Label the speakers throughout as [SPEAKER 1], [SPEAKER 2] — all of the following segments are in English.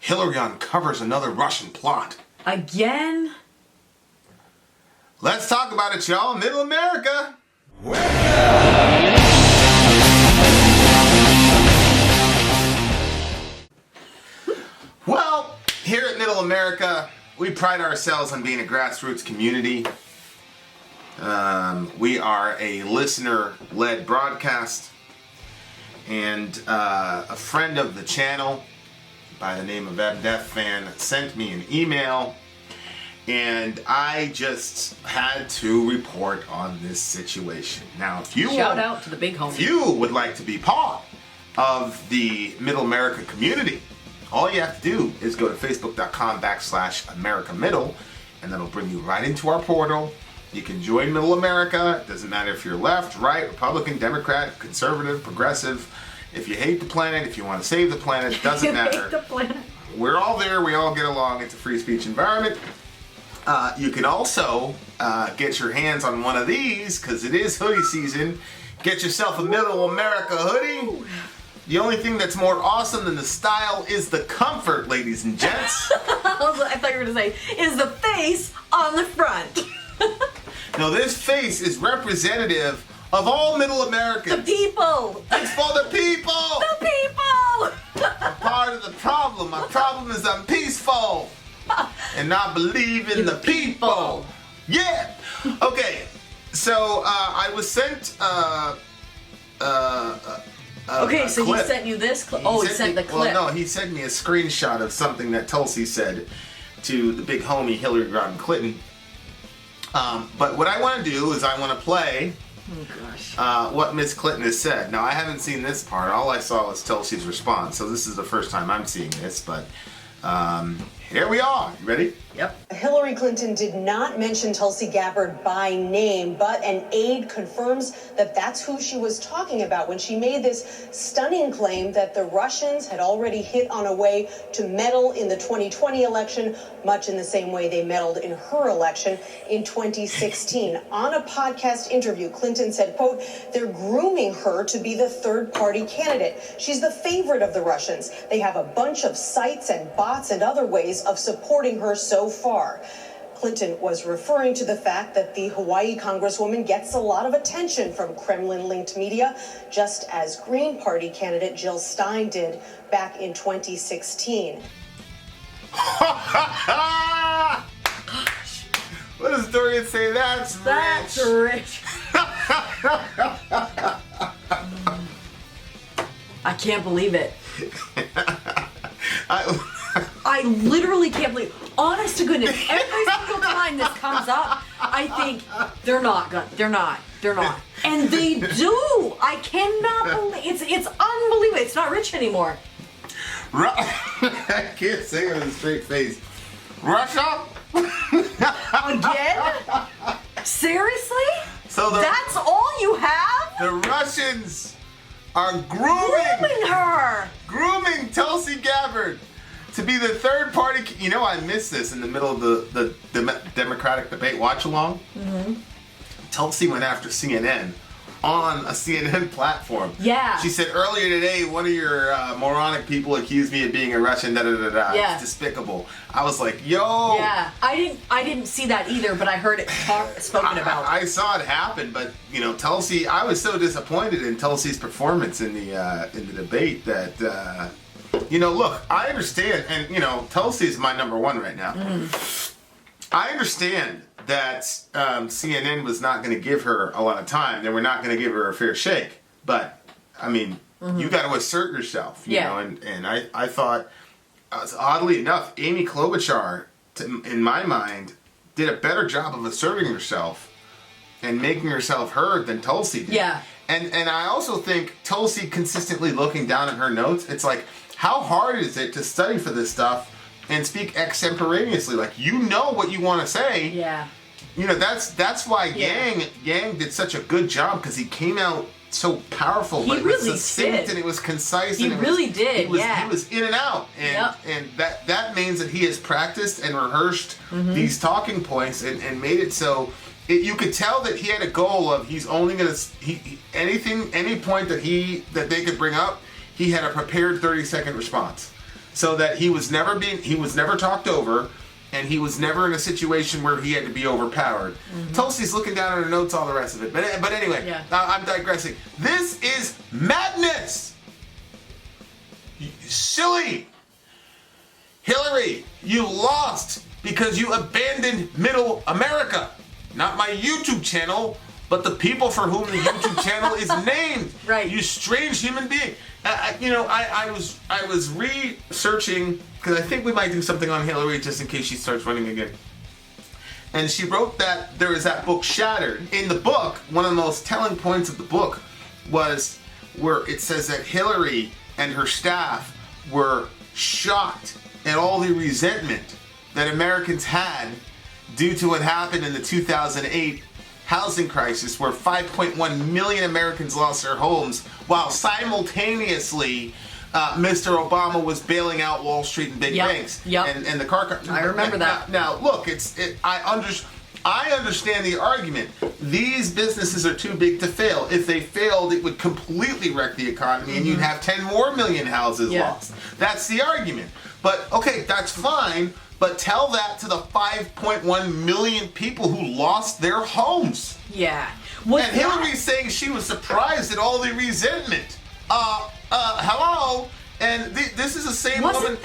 [SPEAKER 1] Hillary uncovers another Russian plot.
[SPEAKER 2] Again?
[SPEAKER 1] Let's talk about it, y'all. Middle America. Well, here at Middle America, we pride ourselves on being a grassroots community. We are a listener-led broadcast. And a friend of the channel by the name of Deaf Fan sent me an email, and I just had to report on this situation. Now, if you
[SPEAKER 2] shout out to the big homie.
[SPEAKER 1] If you would like to be part of the Middle America community, all you have to do is go to facebook.com/AmericaMiddle, and that'll bring you right into our portal. You can join Middle America. It doesn't matter if you're left, right, Republican, Democrat, conservative, progressive. If you hate the planet, if you want to save the planet, it doesn't matter.
[SPEAKER 2] Hate the planet.
[SPEAKER 1] We're all there. We all get along. It's a free speech environment. You can also get your hands on one of these because it is hoodie season. Get yourself a Middle America hoodie. The only thing that's more awesome than the style is the comfort, ladies and gents.
[SPEAKER 2] I thought you were going to say, is the face on the front.
[SPEAKER 1] No, this face is representative of all Middle Americans.
[SPEAKER 2] The people.
[SPEAKER 1] It's for the people.
[SPEAKER 2] The people.
[SPEAKER 1] I'm part of the problem. My problem is I'm peaceful. And I believe in the people. Yeah. Okay. So I was sent
[SPEAKER 2] okay, so
[SPEAKER 1] clip.
[SPEAKER 2] he sent you this clip. Oh, he sent the clip.
[SPEAKER 1] Well, no, he sent me a screenshot of something that Tulsi said to the big homie Hillary Clinton. But what I want to do is I want to play what Miss Clinton has said. Now, I haven't seen this part. All I saw was Tulsi's response. So this is the first time I'm seeing this. But here we are. You ready?
[SPEAKER 2] Yep.
[SPEAKER 3] Hillary Clinton did not mention Tulsi Gabbard by name, but an aide confirms that that's who she was talking about when she made this stunning claim that the Russians had already hit on a way to meddle in the 2020 election, much in the same way they meddled in her election in 2016. On a podcast interview, Clinton said, quote, "They're grooming her to be the third-party candidate. She's the favorite of the Russians. They have a bunch of sites and bots and other ways of supporting her so far." Clinton was referring to the fact that the Hawaii Congresswoman gets a lot of attention from Kremlin-linked media, just as Green Party candidate Jill Stein did back in 2016.
[SPEAKER 1] What does Dorian say? That's
[SPEAKER 2] rich. I can't believe it. I literally can't believe. Honest to goodness, every single time this comes up, I think they're not. And they do. I cannot believe it's unbelievable. It's not rich anymore.
[SPEAKER 1] I can't say it with a straight face. Russia?
[SPEAKER 2] Again? Seriously?
[SPEAKER 1] So
[SPEAKER 2] that's all you have?
[SPEAKER 1] The Russians are grooming
[SPEAKER 2] her.
[SPEAKER 1] Grooming Tulsi Gabbard to be the third party. You know, I missed this in the middle of the Democratic debate watch along. Mm-hmm. Tulsi went after CNN on a CNN platform.
[SPEAKER 2] Yeah.
[SPEAKER 1] She said earlier today, one of your moronic people accused me of being a Russian. Yeah. It's despicable. I was like, yo.
[SPEAKER 2] Yeah. I didn't see that either, but I heard it spoken about.
[SPEAKER 1] I saw it happen, but you know, Tulsi. I was so disappointed in Tulsi's performance in the debate that. You know, look, I understand, and you know, Tulsi is my number one right now. Mm. I understand that CNN was not going to give her a lot of time. They were not going to give her a fair shake. But, I mean, you got to assert yourself, you know, and I thought, oddly enough, Amy Klobuchar, in my mind, did a better job of asserting herself and making herself heard than Tulsi did.
[SPEAKER 2] Yeah.
[SPEAKER 1] And I also think Tulsi consistently looking down at her notes, it's like, how hard is it to study for this stuff and speak extemporaneously? Like, you know what you want to say.
[SPEAKER 2] Yeah.
[SPEAKER 1] You know, that's why Yang did such a good job, because he came out so powerful, but it was succinct and it was concise.
[SPEAKER 2] He really did.
[SPEAKER 1] He was in and out, and that means that he has practiced and rehearsed these talking points and made it so you could tell that he had a goal of he's only going to any point that they could bring up, he had a prepared 30-second response. so that he was never talked over, and he was never in a situation where he had to be overpowered. Tulsi's looking down at her notes, all the rest of it. But anyway, I'm digressing. This is madness. Silly. Hillary, you lost because you abandoned Middle America. Not my YouTube channel, but the people for whom the YouTube channel is named.
[SPEAKER 2] Right.
[SPEAKER 1] You strange human being. I was researching, because I think we might do something on Hillary just in case she starts running again. And she wrote that there is that book Shattered. In the book, one of the most telling points of the book was where it says that Hillary and her staff were shocked at all the resentment that Americans had due to what happened in the 2008 housing crisis, where 5.1 million Americans lost their homes, while simultaneously Mr. Obama was bailing out Wall Street and big banks and the car companies.
[SPEAKER 2] I remember that.
[SPEAKER 1] Now look, I understand the argument. These businesses are too big to fail. If they failed, it would completely wreck the economy, and you'd have 10 more million houses lost. That's the argument. But okay, that's fine. But tell that to the 5.1 million people who lost their homes.
[SPEAKER 2] Yeah.
[SPEAKER 1] And Hillary's saying she was surprised at all the resentment. Hello? And this is the same woman.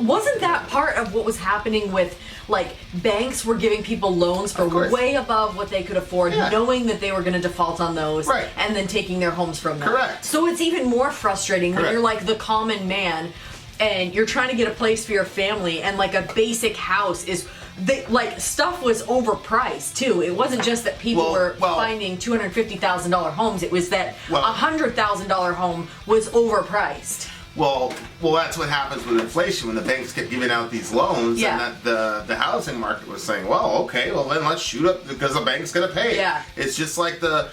[SPEAKER 2] Wasn't that part of what was happening with, like, banks were giving people loans for way above what they could afford, knowing that they were going to default on those, and then taking their homes from them.
[SPEAKER 1] Correct.
[SPEAKER 2] So it's even more frustrating when you're like the common man and you're trying to get a place for your family, and like a basic house is, stuff was overpriced too. It wasn't just that people were finding $250,000 homes. It was that $100,000 home was overpriced.
[SPEAKER 1] Well, that's what happens with inflation when the banks kept giving out these loans, and that the housing market was saying, well, okay, well then let's shoot up because the bank's going to pay.
[SPEAKER 2] Yeah.
[SPEAKER 1] It's just like the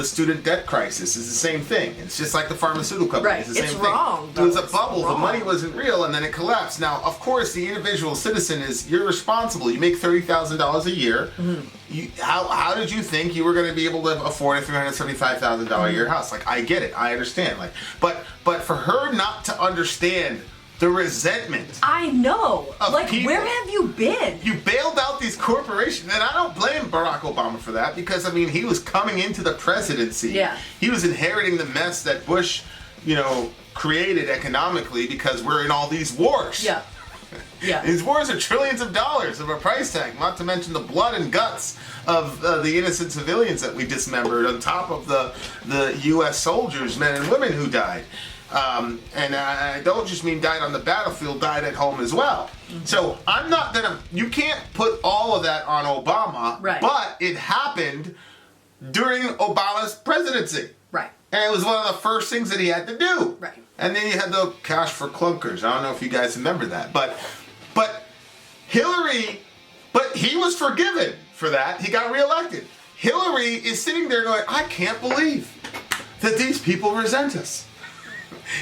[SPEAKER 1] student debt crisis is the same thing. It's just like the pharmaceutical company.
[SPEAKER 2] Right.
[SPEAKER 1] It's the same
[SPEAKER 2] It's
[SPEAKER 1] thing.
[SPEAKER 2] wrong.
[SPEAKER 1] It was a bubble. The money wasn't real, and then it collapsed. Now, of course, the individual citizen you're responsible. You make $30,000 a year. How did you think you were going to be able to afford a $375,000 a year house? Like, I get it. I understand. Like, but for her not to understand the resentment.
[SPEAKER 2] I know. Like,
[SPEAKER 1] people.
[SPEAKER 2] Where have you been?
[SPEAKER 1] You bailed out these corporations, and I don't blame Barack Obama for that, because, I mean, he was coming into the presidency.
[SPEAKER 2] Yeah.
[SPEAKER 1] He was inheriting the mess that Bush, created economically, because we're in all these wars.
[SPEAKER 2] Yeah. Yeah.
[SPEAKER 1] These wars are trillions of dollars of a price tag, not to mention the blood and guts of the innocent civilians that we dismembered, on top of the U.S. soldiers, men and women who died. And I don't just mean died on the battlefield, died at home as well. So I'm not you can't put all of that on Obama, but it happened during Obama's presidency.
[SPEAKER 2] Right.
[SPEAKER 1] And it was one of the first things that he had to do.
[SPEAKER 2] Right.
[SPEAKER 1] And then you had the cash for clunkers. I don't know if you guys remember that, but Hillary, but he was forgiven for that. He got reelected. Hillary is sitting there going, I can't believe that these people resent us.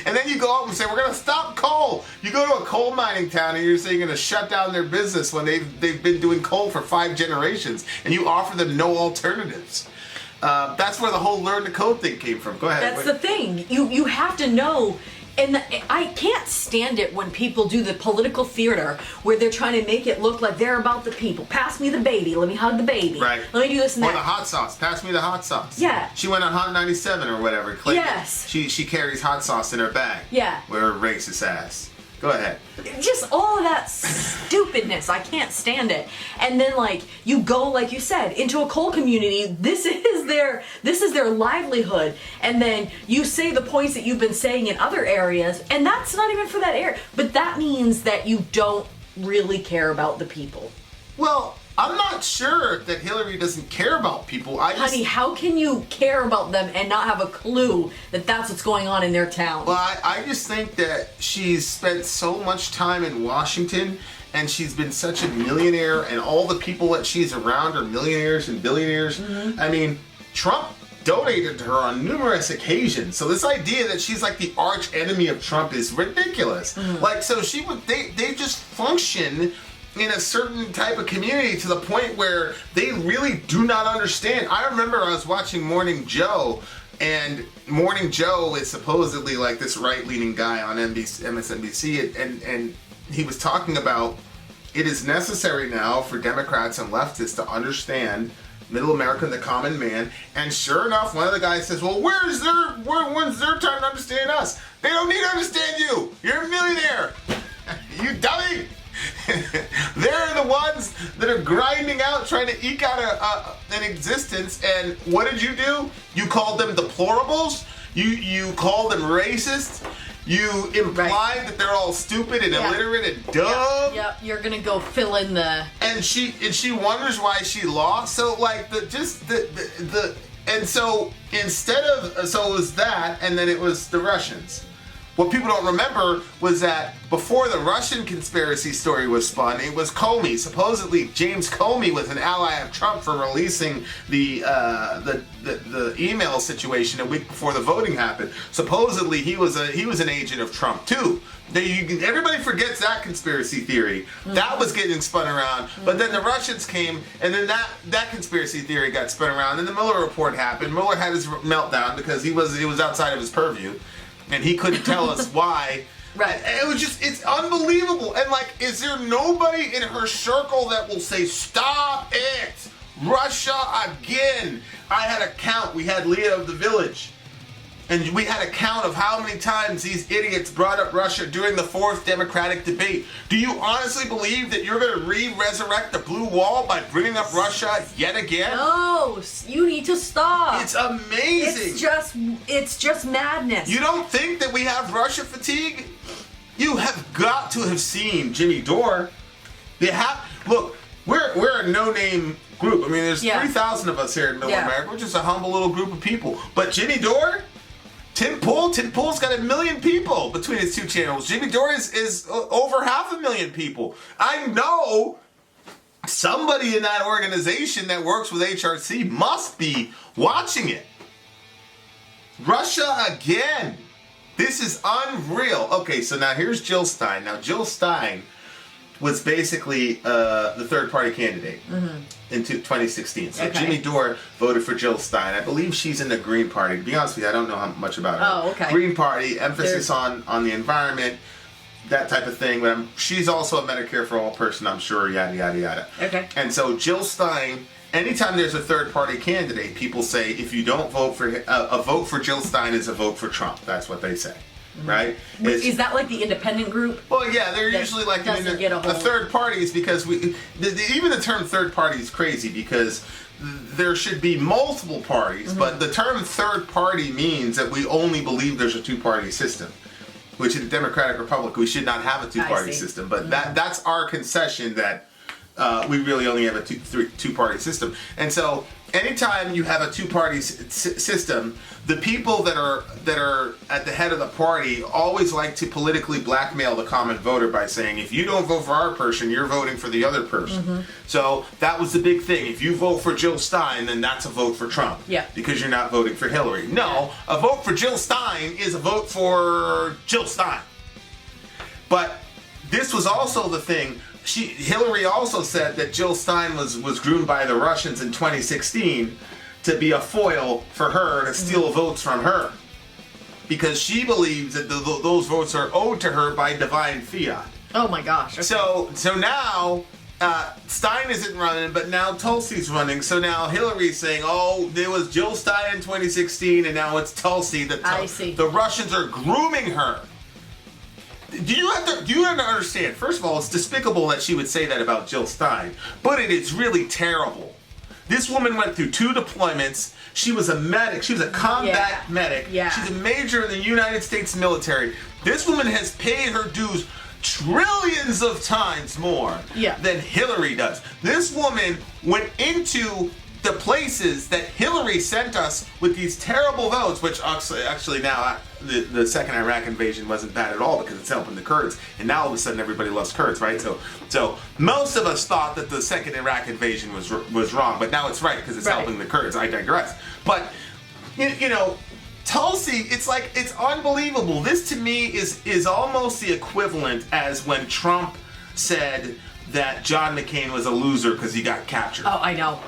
[SPEAKER 1] And then you go out and say, we're going to stop coal. You go to a coal mining town and you're saying you're going to shut down their business when they've been doing coal for 5 generations, and you offer them no alternatives. That's where the whole learn to code thing came from. Go ahead.
[SPEAKER 2] That's the thing. You have to know. And I can't stand it when people do the political theater where they're trying to make it look like they're about the people. Pass me the baby. Let me hug the baby.
[SPEAKER 1] Right.
[SPEAKER 2] Let me do this and that.
[SPEAKER 1] Or the hot sauce. Pass me the hot sauce.
[SPEAKER 2] Yeah.
[SPEAKER 1] She went on Hot 97 or whatever.
[SPEAKER 2] Yes.
[SPEAKER 1] She carries hot sauce in her bag.
[SPEAKER 2] Yeah.
[SPEAKER 1] With her racist ass. Go ahead.
[SPEAKER 2] Just all of that stupidness. I can't stand it. And then, like, you go, like you said, into a coal community. This is their livelihood. And then you say the points that you've been saying in other areas, and that's not even for that area. But that means that you don't really care about the people.
[SPEAKER 1] Well, I'm not sure that Hillary doesn't care about people.
[SPEAKER 2] Honey, how can you care about them and not have a clue that that's what's going on in their town?
[SPEAKER 1] Well, I just think that she's spent so much time in Washington, and she's been such a millionaire, and all the people that she's around are millionaires and billionaires. Mm-hmm. I mean, Trump donated to her on numerous occasions. So this idea that she's like the arch enemy of Trump is ridiculous. Mm-hmm. Like, so they just function in a certain type of community to the point where they really do not understand. I remember I was watching Morning Joe And Morning Joe is supposedly like this right-leaning guy on MSNBC, and he was talking about it is necessary now for Democrats and leftists to understand middle America, the common man. And sure enough, one of the guys says, well, when's their time to understand us? They don't need to understand you. You're a millionaire. You dummy. They're the ones that are grinding out, trying to eke out an existence. And what did you do? You called them deplorables. You called them racist. You implied that they're all stupid and illiterate and dumb.
[SPEAKER 2] Yep. You're gonna go fill in the.
[SPEAKER 1] And she wonders why she lost. So like and so instead of so it was that, and then it was the Russians. What people don't remember was that before the Russian conspiracy story was spun, it was Comey. Supposedly, James Comey was an ally of Trump for releasing the email situation a week before the voting happened. Supposedly, he was an agent of Trump too. Everybody forgets that conspiracy theory. Mm-hmm. That was getting spun around. Mm-hmm. But then the Russians came, and then that conspiracy theory got spun around. And the Mueller report happened. Mueller had his meltdown because it was outside of his purview. And he couldn't tell us why.
[SPEAKER 2] Right.
[SPEAKER 1] It was just, it's unbelievable. And like, is there nobody in her circle that will say, stop it? Russia again. I had a count. We had Leah of the Village. And we had a count of how many times these idiots brought up Russia during the 4th Democratic debate. Do you honestly believe that you're going to resurrect the blue wall by bringing up Russia yet again?
[SPEAKER 2] No, you need to stop.
[SPEAKER 1] It's amazing.
[SPEAKER 2] It's just madness.
[SPEAKER 1] You don't think that we have Russia fatigue? You have got to have seen Jimmy Dore. Look, we're a no-name group. I mean, there's 3,000 of us here in Middle America. We're just a humble little group of people. But Jimmy Dore? Tim Pool's got 1 million people between his two channels. Jimmy Dore is over 500,000 people. I know somebody in that organization that works with HRC must be watching it. Russia again. This is unreal. Okay, so now here's Jill Stein. Now Jill Stein was basically the third-party candidate in 2016. So Jimmy Dore voted for Jill Stein. I believe she's in the Green Party. To be honest with you, I don't know how much about her.
[SPEAKER 2] Oh, okay.
[SPEAKER 1] Green Party, emphasis on the environment, that type of thing. But she's also a Medicare for All person, I'm sure, yada, yada, yada.
[SPEAKER 2] Okay.
[SPEAKER 1] And so Jill Stein, anytime there's a third-party candidate, people say, if you don't vote for a vote for Jill Stein is a vote for Trump. That's what they say. Right?
[SPEAKER 2] Is that like the independent group?
[SPEAKER 1] Well, yeah, they're usually like a third party is because even the term third party is crazy because there should be multiple parties, but the term third party means that we only believe there's a two-party system, which in a democratic republic we should not have a two-party system. But that's our concession that we really only have a two-party system. And so anytime you have a two-party system, the people that are at the head of the party always like to politically blackmail the common voter by saying, if you don't vote for our person, you're voting for the other person. So that was the big thing. If you vote for Jill Stein, then that's a vote for Trump.
[SPEAKER 2] Yeah.
[SPEAKER 1] Because you're not voting for Hillary. No, a vote for Jill Stein is a vote for Jill Stein. But this was also the thing. Hillary also said that Jill Stein was groomed by the Russians in 2016 to be a foil for her to steal votes from her. Because she believes that those votes are owed to her by divine fiat.
[SPEAKER 2] Oh my gosh. Okay.
[SPEAKER 1] So now Stein isn't running, but now Tulsi's running. So now Hillary's saying, oh, there was Jill Stein in 2016 and now it's Tulsi.
[SPEAKER 2] I see.
[SPEAKER 1] The Russians are grooming her. Do you have to understand? First of all, it's despicable that she would say that about Jill Stein, but it is really terrible. This woman went through 2 deployments. She was a medic. She was a combat medic.
[SPEAKER 2] Yeah.
[SPEAKER 1] She's a major in the United States military. This woman has paid her dues trillions of times more than Hillary does. This woman went into the places that Hillary sent us with these terrible votes, which actually now the second Iraq invasion wasn't bad at all because it's helping the Kurds, and now all of a sudden everybody loves Kurds, right? So most of us thought that the second Iraq invasion was wrong, but now it's right because it's helping the Kurds. I digress. But you know, Tulsi, it's unbelievable. This to me is almost the equivalent as when Trump said that John McCain was a loser because he got captured.
[SPEAKER 2] Oh, I know.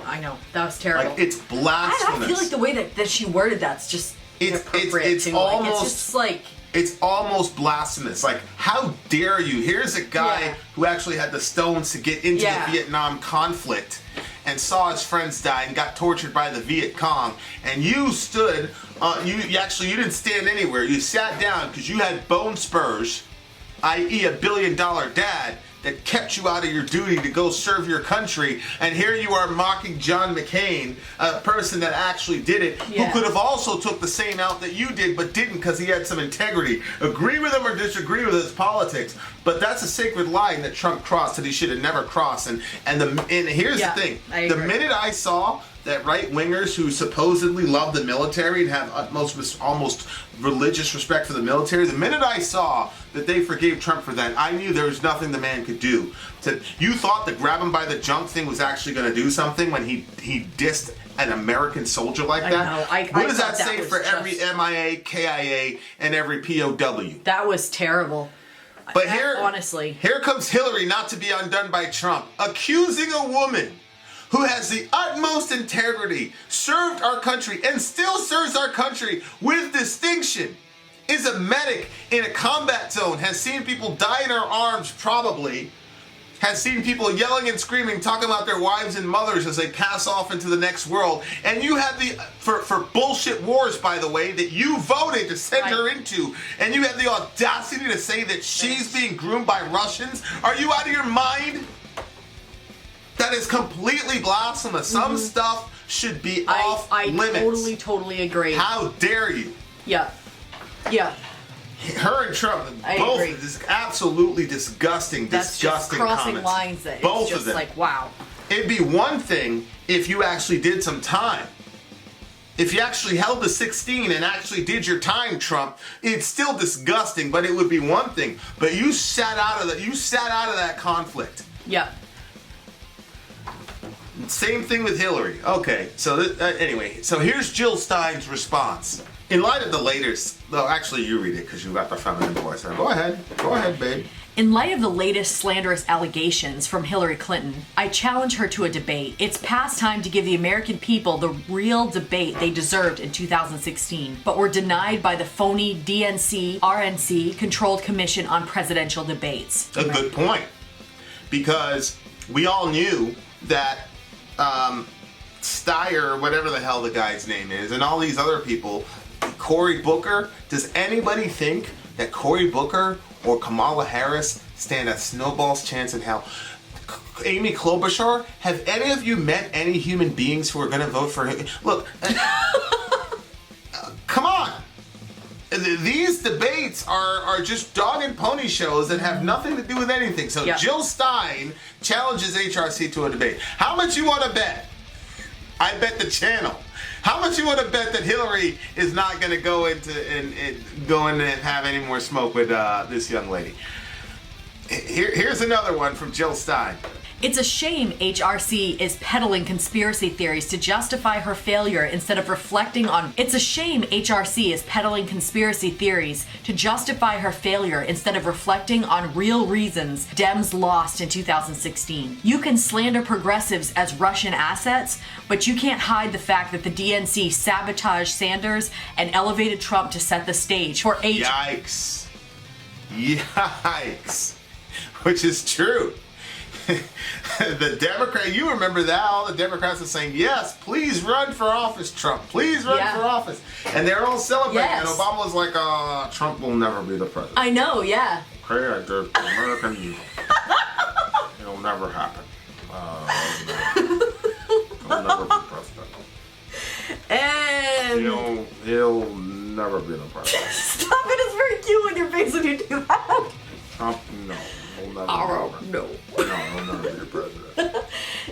[SPEAKER 2] That was terrible.
[SPEAKER 1] Like, it's blasphemous.
[SPEAKER 2] I feel like the way that she worded that's just inappropriate too.
[SPEAKER 1] almost
[SPEAKER 2] It's just like.
[SPEAKER 1] It's almost blasphemous. Like, how dare you? Here's a guy who actually had the stones to get into the Vietnam conflict and saw his friends die and got tortured by the Viet Cong. And you stood, you didn't stand anywhere. You sat down because you had bone spurs, i.e. $1 billion dad, that kept you out of your duty to go serve your country, and here you are mocking John McCain, a person that actually did it, who could have also took the same out that you did, but didn't because he had some integrity. Agree with him or disagree with his politics, but that's a sacred line that Trump crossed that he should have never crossed. And here's the thing: the minute I saw that right-wingers who supposedly love the military and have utmost, almost religious respect for the military, the minute I saw that they forgave Trump for that, I knew there was nothing the man could do. You thought the grab him by the junk thing was actually going to do something when he dissed an American soldier like that? What does that say for every MIA, KIA, and every POW?
[SPEAKER 2] That was terrible.
[SPEAKER 1] But
[SPEAKER 2] honestly,
[SPEAKER 1] here comes Hillary, not to be undone by Trump, accusing a woman who has the utmost integrity, served our country, and still serves our country with distinction, is a medic in a combat zone, has seen people die in her arms probably, has seen people yelling and screaming, talking about their wives and mothers as they pass off into the next world. And you had for bullshit wars, by the way, that you voted to send her into, and you had the audacity to say that she's being groomed by Russians? Are you out of your mind? That is completely blasphemous. Some stuff should be off limits.
[SPEAKER 2] I totally agree.
[SPEAKER 1] How dare you?
[SPEAKER 2] Yeah.
[SPEAKER 1] Her and Trump, both is absolutely disgusting,
[SPEAKER 2] That's
[SPEAKER 1] disgusting
[SPEAKER 2] just crossing
[SPEAKER 1] comments.
[SPEAKER 2] lines that
[SPEAKER 1] both
[SPEAKER 2] it's just
[SPEAKER 1] of them.
[SPEAKER 2] like, wow.
[SPEAKER 1] It'd be one thing if you actually did some time. If you actually held the 16 and actually did your time, Trump, it's still disgusting, but it would be one thing. But you sat out of that. You sat out of that conflict.
[SPEAKER 2] Yeah.
[SPEAKER 1] Same thing with Hillary. Okay, so anyway, so here's Jill Stein's response. In light of the latest, actually you read it because you got the feminine voice. Go ahead, babe.
[SPEAKER 2] In light of the latest slanderous allegations from Hillary Clinton, I challenge her to a debate. It's past time to give the American people the real debate they deserved in 2016, but were denied by the phony DNC, RNC controlled Commission on Presidential Debates.
[SPEAKER 1] A good point, because we all knew that Steyer, whatever the hell the guy's name is, and all these other people, Cory Booker, does anybody think that Cory Booker or Kamala Harris stand a snowball's chance in hell? Amy Klobuchar, have any of you met any human beings who are going to vote for him? Look, come on. These debates are just dog and pony shows that have nothing to do with anything. So Jill Stein challenges HRC to a debate. How much you want to bet? I bet the channel. How much you want to bet that Hillary is not going to go into and have any more smoke with this young lady? Here's another one from Jill Stein.
[SPEAKER 2] It's a shame HRC is peddling conspiracy theories to justify her failure instead of reflecting on. It's a shame HRC is peddling conspiracy theories to justify her failure instead of reflecting on real reasons Dems lost in 2016. You can slander progressives as Russian assets, but you can't hide the fact that the DNC sabotaged Sanders and elevated Trump to set the stage for
[SPEAKER 1] Yikes. Which is true. The Democrat, you remember that, all the Democrats are saying, yes, please run for office, Trump. Please run for office. And they're all celebrating. And Obama was like, Trump will never be the president.
[SPEAKER 2] I know, yeah.
[SPEAKER 1] Okay, the American evil. It'll never happen. He'll never be president.
[SPEAKER 2] And
[SPEAKER 1] he'll never be the president.
[SPEAKER 2] Stop it, it's very cute on your face when you do that.
[SPEAKER 1] Trump, no.
[SPEAKER 2] No.
[SPEAKER 1] No, he'll never be the president.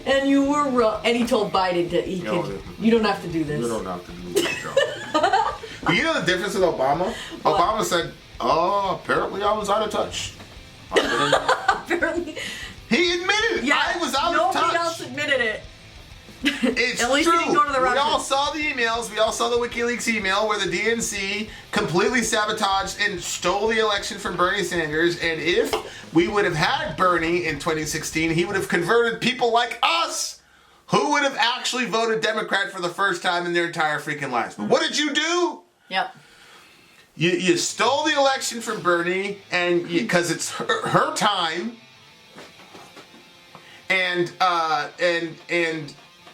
[SPEAKER 2] And you were wrong. And he told Biden that you don't have to do this.
[SPEAKER 1] You don't have to do this, Joe. But you know the difference with Obama? What? Obama said, apparently I was out of touch.
[SPEAKER 2] Apparently.
[SPEAKER 1] He admitted it.
[SPEAKER 2] Yeah,
[SPEAKER 1] I was out of touch.
[SPEAKER 2] Nobody else admitted it.
[SPEAKER 1] It's
[SPEAKER 2] At least
[SPEAKER 1] true.
[SPEAKER 2] he didn't go to the
[SPEAKER 1] We
[SPEAKER 2] Russians.
[SPEAKER 1] all saw the emails. We all saw the WikiLeaks email where the DNC completely sabotaged and stole the election from Bernie Sanders. And if we would have had Bernie in 2016, he would have converted people like us who would have actually voted Democrat for the first time in their entire freaking lives. But what did you do?
[SPEAKER 2] Yep.
[SPEAKER 1] You stole the election from Bernie, and because it's her time, and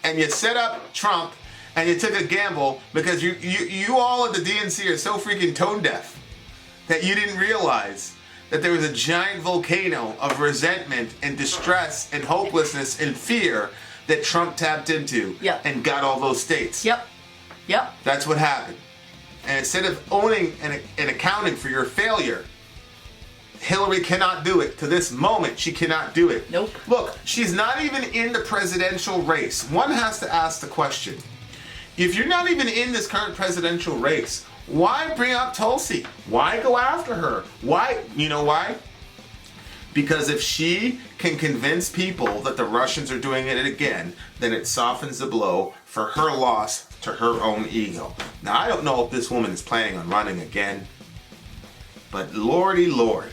[SPEAKER 1] you set up Trump, and you took a gamble because you all at the DNC are so freaking tone deaf that you didn't realize that there was a giant volcano of resentment and distress and hopelessness and fear that Trump tapped into and got all those states.
[SPEAKER 2] Yep.
[SPEAKER 1] That's what happened. And instead of owning and accounting for your failure, Hillary cannot do it. To this moment, she cannot do it.
[SPEAKER 2] Nope.
[SPEAKER 1] Look, she's not even in the presidential race. One has to ask the question, if you're not even in this current presidential race, why bring up Tulsi? Why go after her? Why? You know why? Because if she can convince people that the Russians are doing it again, then it softens the blow for her loss to her own ego. Now, I don't know if this woman is planning on running again, but lordy lord,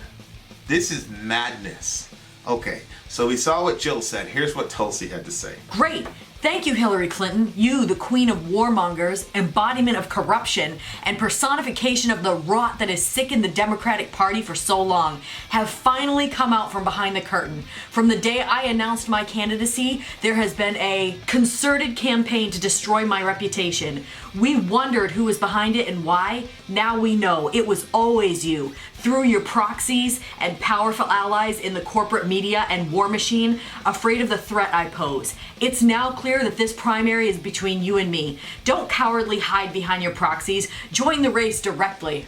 [SPEAKER 1] this is madness. Okay, so we saw what Jill said. Here's what Tulsi had to say.
[SPEAKER 2] Great. Thank you, Hillary Clinton. You, the queen of warmongers, embodiment of corruption, and personification of the rot that has sickened the Democratic Party for so long, have finally come out from behind the curtain. From the day I announced my candidacy, there has been a concerted campaign to destroy my reputation. We wondered who was behind it and why. Now we know. It was always you. Through your proxies and powerful allies in the corporate media and war machine, afraid of the threat I pose. It's now clear that this primary is between you and me. Don't cowardly hide behind your proxies. Join the race directly.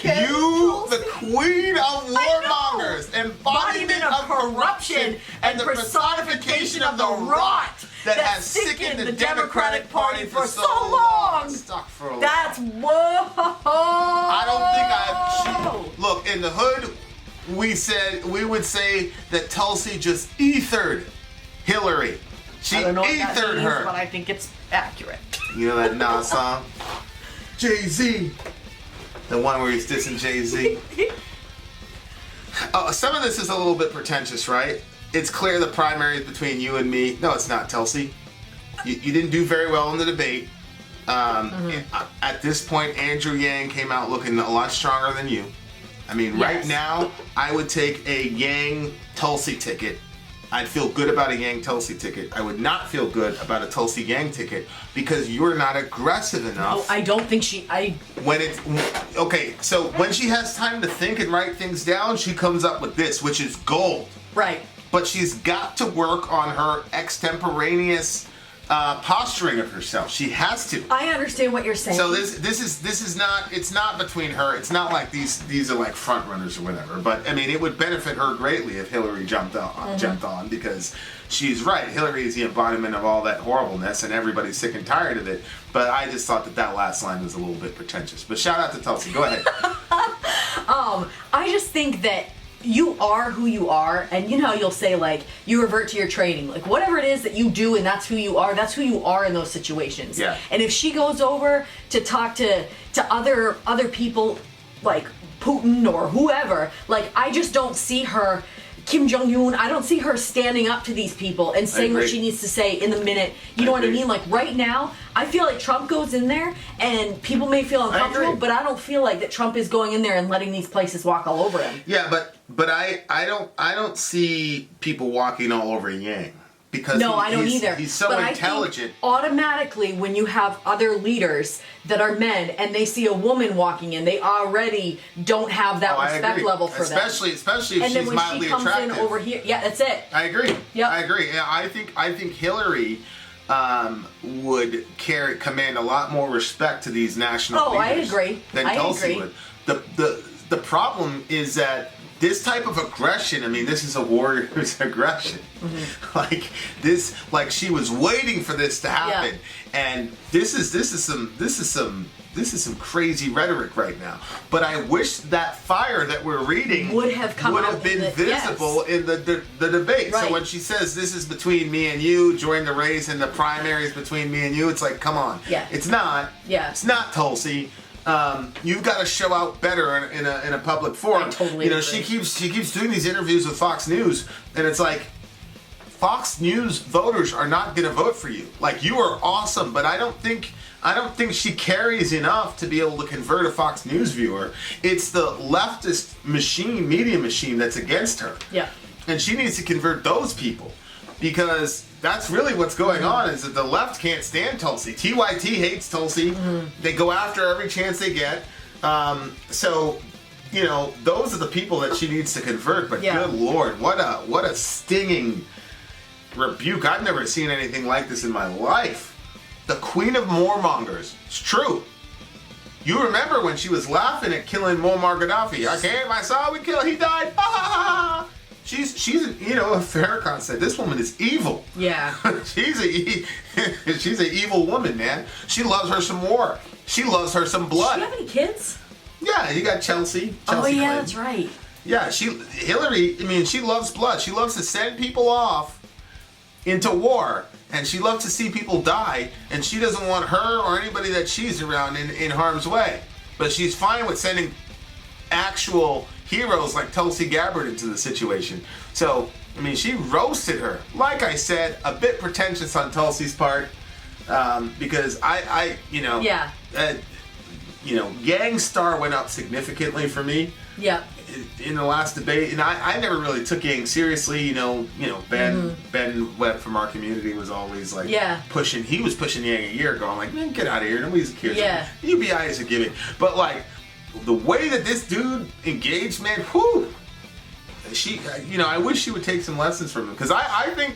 [SPEAKER 1] You, the queen of warmongers, embodiment of corruption, and the personification of the rot that has sickened the Democratic Party for so long. Stuck for a while.
[SPEAKER 2] That's whoa.
[SPEAKER 1] I don't think look, in the hood, we would say that Tulsi just ethered Hillary. She
[SPEAKER 2] I don't know what that
[SPEAKER 1] ethered
[SPEAKER 2] means,
[SPEAKER 1] her.
[SPEAKER 2] but I think it's accurate.
[SPEAKER 1] You know that Nas song? Jay-Z. The one where he's dissing Jay-Z. Some of this is a little bit pretentious, right? It's clear the primary is between you and me. No, it's not, Tulsi. You didn't do very well in the debate. At this point, Andrew Yang came out looking a lot stronger than you. I mean, right now, I would take a Yang-Tulsi ticket. I'd feel good about a Yang-Tulsi ticket. I would not feel good about a Tulsi-Yang ticket because you're not aggressive enough.
[SPEAKER 2] Oh, I don't think she...
[SPEAKER 1] Okay, so when she has time to think and write things down, she comes up with this, which is gold.
[SPEAKER 2] Right.
[SPEAKER 1] But she's got to work on her extemporaneous posturing of herself. She has to.
[SPEAKER 2] I understand what you're saying.
[SPEAKER 1] So this is not, it's not between her. It's not like these are like front runners or whatever. But I mean, it would benefit her greatly if Hillary jumped on because she's right. Hillary is the embodiment of all that horribleness, and everybody's sick and tired of it. But I just thought that last line was a little bit pretentious. But shout out to Tulsi. Go ahead.
[SPEAKER 2] I just think that you are who you are, and you know how you'll say, like, you revert to your training. Like, whatever it is that you do and that's who you are in those situations.
[SPEAKER 1] Yeah.
[SPEAKER 2] And if she goes over to talk to other people, like Putin or whoever, like, I just don't see her, Kim Jong-un, I don't see her standing up to these people and saying what she needs to say in the minute. You know what I mean? Like, right now, I feel like Trump goes in there and people may feel uncomfortable, but I don't feel like that Trump is going in there and letting these places walk all over him.
[SPEAKER 1] Yeah, but I don't see people walking all over Yang. Because
[SPEAKER 2] I don't either.
[SPEAKER 1] He's so intelligent.
[SPEAKER 2] I think automatically, when you have other leaders that are men and they see a woman walking in, they already don't have that respect level for them.
[SPEAKER 1] Especially if
[SPEAKER 2] and
[SPEAKER 1] she's
[SPEAKER 2] then when
[SPEAKER 1] mildly
[SPEAKER 2] she comes
[SPEAKER 1] attractive.
[SPEAKER 2] in over here, that's it.
[SPEAKER 1] I agree.
[SPEAKER 2] Yep.
[SPEAKER 1] I agree. Yeah, I think Hillary would command a lot more respect to these national leaders.
[SPEAKER 2] I agree.
[SPEAKER 1] Than Tulsi would. The problem is that this type of aggression, I mean, this is a warrior's aggression. Mm-hmm. Like she was waiting for this to happen, and this is some crazy rhetoric right now. But I wish that fire that we're reading
[SPEAKER 2] would have
[SPEAKER 1] been visible in the debate.
[SPEAKER 2] Right.
[SPEAKER 1] So when she says this is between me and you, join the race, and the primary is between me and you, it's like, come on.
[SPEAKER 2] Yeah.
[SPEAKER 1] It's not.
[SPEAKER 2] Yeah.
[SPEAKER 1] It's not, Tulsi. You've got to show out better in a public forum.
[SPEAKER 2] I totally agree.
[SPEAKER 1] She keeps doing these interviews with Fox News, and it's like, Fox News voters are not going to vote for you. Like, you are awesome, but I don't think I don't think she carries enough to be able to convert a Fox News viewer. It's the leftist machine, media machine, that's against her.
[SPEAKER 2] Yeah.
[SPEAKER 1] And she needs to convert those people, because that's really what's going on, is that the left can't stand Tulsi. TYT hates Tulsi. They go after her every chance they get. So, you know, those are the people that she needs to convert. But good Lord, what a stinging rebuke. I've never seen anything like this in my life. The queen of warmongers. It's true. You remember when she was laughing at killing Muammar Gaddafi. I saw we kill. He died. Ha ha ha. She's you know, Farrakhan said this woman is evil.
[SPEAKER 2] Yeah.
[SPEAKER 1] she's an evil woman, man. She loves her some war. She loves her some blood.
[SPEAKER 2] Does she have any kids?
[SPEAKER 1] Yeah, you got Chelsea.
[SPEAKER 2] Oh yeah,
[SPEAKER 1] Clinton.
[SPEAKER 2] that's right.
[SPEAKER 1] Yeah, Hillary. I mean, she loves blood. She loves to send people off into war, and she loves to see people die. And she doesn't want her or anybody that she's around in harm's way. But she's fine with sending actual heroes like Tulsi Gabbard into the situation. So, I mean, she roasted her. Like I said, a bit pretentious on Tulsi's part, because Yang Star went up significantly for me.
[SPEAKER 2] Yeah.
[SPEAKER 1] In the last debate, and I never really took Yang seriously. You know, Ben Webb from our community was always like pushing. He was pushing Yang a year ago. I'm like, man, get out of here. Nobody's cares.
[SPEAKER 2] Yeah.
[SPEAKER 1] UBI is a gimmick, but like, the way that this dude engaged, man, whew. I wish she would take some lessons from him, because I think,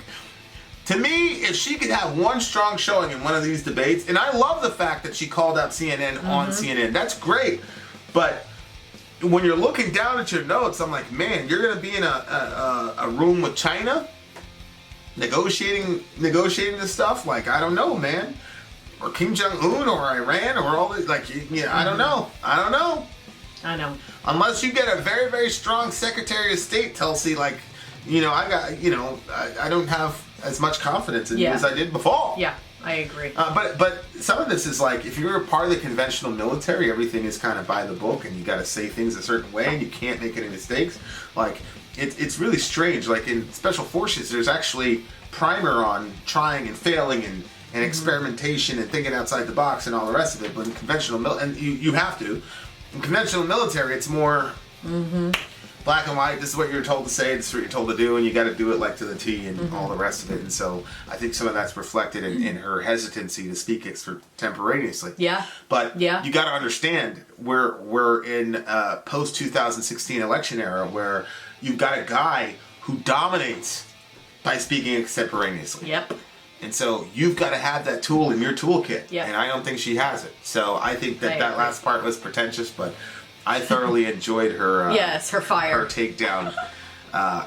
[SPEAKER 1] to me, if she could have one strong showing in one of these debates, and I love the fact that she called out CNN on CNN, that's great, but when you're looking down at your notes, I'm like, man, you're going to be in a room with China, negotiating this stuff, like, I don't know, man. Or Kim Jong-un, or Iran, or all this, like, I don't know.
[SPEAKER 2] I know.
[SPEAKER 1] Unless you get a very, very strong Secretary of State, Tulsi, like, I don't have as much confidence in you as I did before.
[SPEAKER 2] Yeah, I agree.
[SPEAKER 1] But some of this is like, if you're a part of the conventional military, everything is kind of by the book, and you got to say things a certain way, and you can't make any mistakes. Like, it's really strange. Like, in Special Forces, there's actually primer on trying and failing and experimentation and thinking outside the box and all the rest of it. But in conventional and you have to. In conventional military, it's more black and white. This is what you're told to say. This is what you're told to do, and you got to do it like to the T and all the rest of it. And so I think some of that's reflected in her hesitancy to speak extemporaneously.
[SPEAKER 2] Yeah.
[SPEAKER 1] But you got to understand, we're in a post 2016 election era where you've got a guy who dominates by speaking extemporaneously.
[SPEAKER 2] Yep.
[SPEAKER 1] And so you've got to have that tool in your toolkit.
[SPEAKER 2] Yep.
[SPEAKER 1] And I don't think she has it. So I think that last part was pretentious, but I thoroughly enjoyed her
[SPEAKER 2] her fire.
[SPEAKER 1] Her takedown.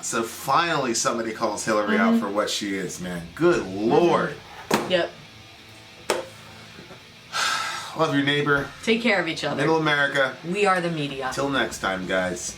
[SPEAKER 1] So finally somebody calls Hillary out for what she is, man. Good Lord.
[SPEAKER 2] Yep.
[SPEAKER 1] Love your neighbor.
[SPEAKER 2] Take care of each other.
[SPEAKER 1] Middle America.
[SPEAKER 2] We are the media.
[SPEAKER 1] Till next time, guys.